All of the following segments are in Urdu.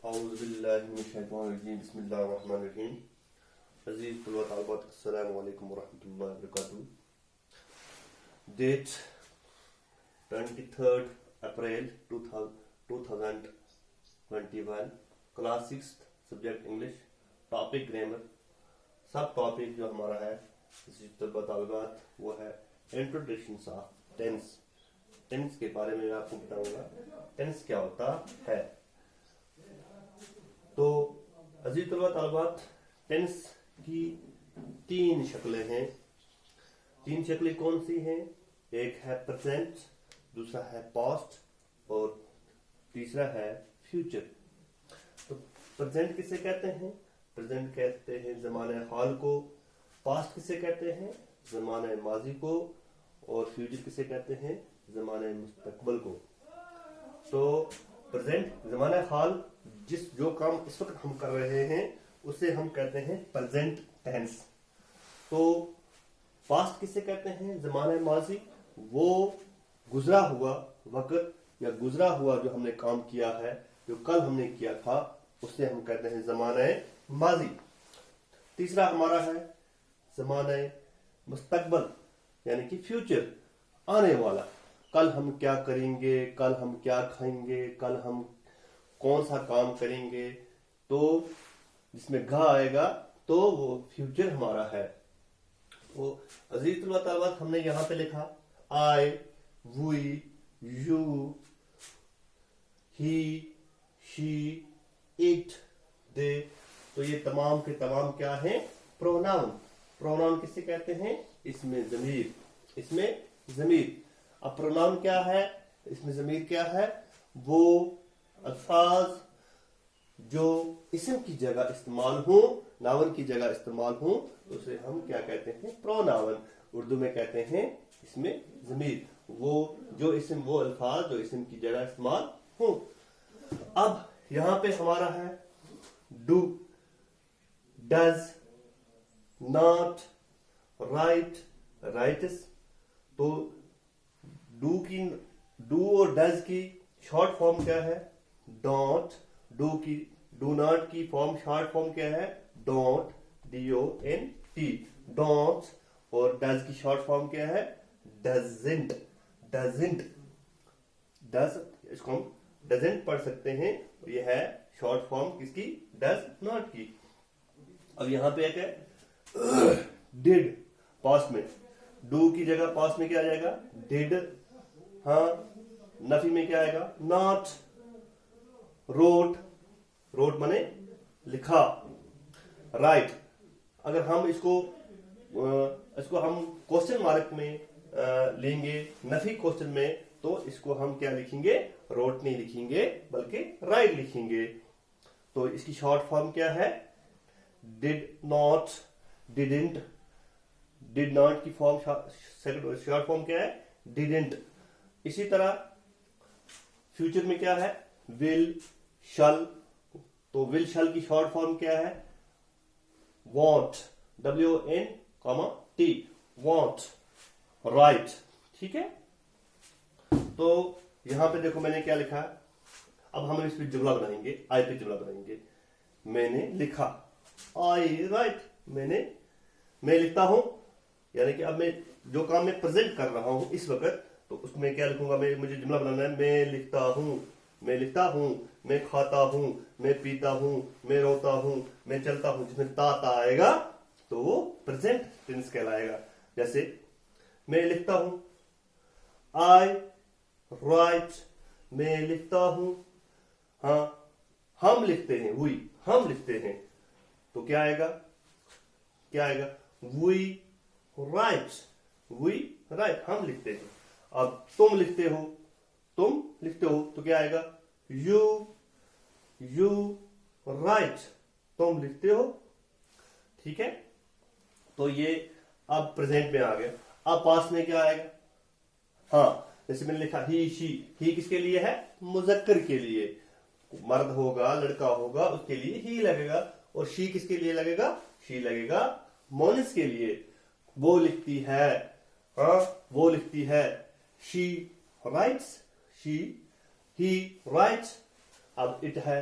اعوذ باللہ من الشیطان الرجیم بسم اللہ الرحمن الرحیم. عزیز طلباء طالبات السلام علیکم ورحمۃ اللہ وبرکاتہ. Date 23 April 2021. Class 6 subject English. Topic grammar. Sub topic جو ہمارا ہے عزیز طلباء طالبات وہ ہے انٹروڈکشن آف ٹینس. ٹینس کے بارے میں آپ کو بتاؤں گا ٹینس کیا ہوتا ہے. تو عزیز طلباء طالبات ٹینس کی تین شکلیں ہیں. تین شکلیں کون سی ہیں؟ ایک ہے پریزنٹ، دوسرا ہے پاسٹ اور تیسرا ہے فیوچر. تو پریزنٹ کسے کہتے ہیں؟ پریزنٹ کہتے ہیں زمانہ حال کو. پاسٹ کسے کہتے ہیں؟ زمانہ ماضی کو. اور فیوچر کسے کہتے ہیں؟ زمانہ مستقبل کو. تو پریزنٹ زمانہ حال، جو کام اس وقت ہم کر رہے ہیں اسے ہم کہتے ہیں پریزنٹ ٹینس. تو پاسٹ کسے کہتے ہیں؟ زمانہ ماضی، وہ گزرا ہوا وقت یا گزرا ہوا جو ہم نے کام کیا ہے، جو کل ہم نے کیا تھا، اسے ہم کہتے ہیں زمانہ ماضی. تیسرا ہمارا ہے زمانہ مستقبل یعنی کہ فیوچر، آنے والا. کل ہم کیا کریں گے، کل ہم کیا کھائیں گے، کل ہم کون سا کام کریں گے. تو جس میں گا آئے گا تو وہ فیوچر ہمارا ہے. وہ عزیز طلباء طالبات ہم نے یہاں پہ لکھا آئی، وی، یو، ہی، شی، اٹ، دے. تو یہ تمام کے تمام کیا ہیں؟ پروناؤن. پروناؤن کسے کہتے ہیں؟ اس میں ضمیر. اس میں ضمیر. اب پروناؤن کیا ہے؟ اس میں ضمیر کیا ہے؟ وہ الفاظ جو اسم کی جگہ استعمال ہوں، ناون کی جگہ استعمال ہوں، اسے ہم کیا کہتے ہیں؟ پروناون. اردو میں کہتے ہیں اس میں ضمیر. وہ الفاظ جو اسم کی جگہ استعمال ہوں. اب یہاں پہ ہمارا ہے do, does, not, right, rights. تو ڈو اور ڈز کی شارٹ فارم کیا ہے؟ ڈونٹ. ڈو ناٹ کی شارٹ فارم کیا ہے؟ Don't, DONT، don't. اور ڈز کی شارٹ فارم کیا ہے؟ ڈزنٹ. اس کو ہم ڈزنٹ پڑھ سکتے ہیں. یہ ہے شارٹ فارم کس کی؟ ڈز ناٹ کی. اب یہاں پہ ایک ہے ڈیڈ. پاسٹ میں ڈو کی جگہ پاسٹ میں کیا آ جائے گا؟ ڈیڈ. ہاں. نفی میں کیا آئے گا؟ ناٹ. روٹ مانے لکھا. رائٹ. اگر ہم اس کو ہم کوسچن مارک میں لیں گے، نفی کوسچن میں، تو اس کو ہم کیا لکھیں گے؟ روٹ نہیں لکھیں گے بلکہ رائٹ لکھیں گے. تو اس کی شارٹ فارم کیا ہے؟ Did not, didn't. Did not کی شارٹ فارم کیا ہے؟ ڈیڈنٹ. اسی طرح فیوچر میں کیا ہے؟ ول، شل. تو ول شل کی شارٹ فارم کیا ہے؟ Want, WONT، want. رائٹ. ٹھیک ہے. تو یہاں پہ دیکھو میں نے کیا لکھا. اب ہم اس پہ جملہ بنائیں گے. آئی پہ جملہ بنائیں گے. میں نے لکھا. آئی رائٹ. میں لکھتا ہوں. یعنی کہ اب میں جو کام میں پریزنٹ کر رہا ہوں اس وقت، تو اس میں کیا لکھوں گا؟ مجھے جملہ بنانا ہے. میں لکھتا ہوں، میں کھاتا ہوں، میں پیتا ہوں، میں روتا ہوں، میں چلتا ہوں. جس میں تا آئے گا تو وہ پریزنٹ ٹینس کہلائے گا. جیسے میں لکھتا ہوں، آئی رائٹ. میں لکھتا ہوں. ہاں. ہم لکھتے ہیں، ہم لکھتے ہیں. تو کیا آئے گا؟ We write. ہم لکھتے ہیں. اب تم لکھتے ہو تو کیا آئے گا؟ You right. تم لکھتے ہو. ٹھیک ہے. تو یہ اب پریزنٹ میں آ گیا. اب پاسٹ میں کیا آئے گا؟ ہاں. جیسے میں نے لکھا ہی، شی. ہی کس کے لیے ہے؟ مذکر کے لیے. مرد ہوگا، لڑکا ہوگا، اس کے لیے ہی لگے گا. اور شی کس کے لیے لگے گا؟ شی لگے گا مونس کے لیے. وہ لکھتی ہے. ہاں. وہ لکھتی ہے. شی رائٹس. He writes. اب اٹ ہے.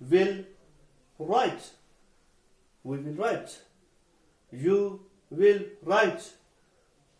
will write, we will write, you will write।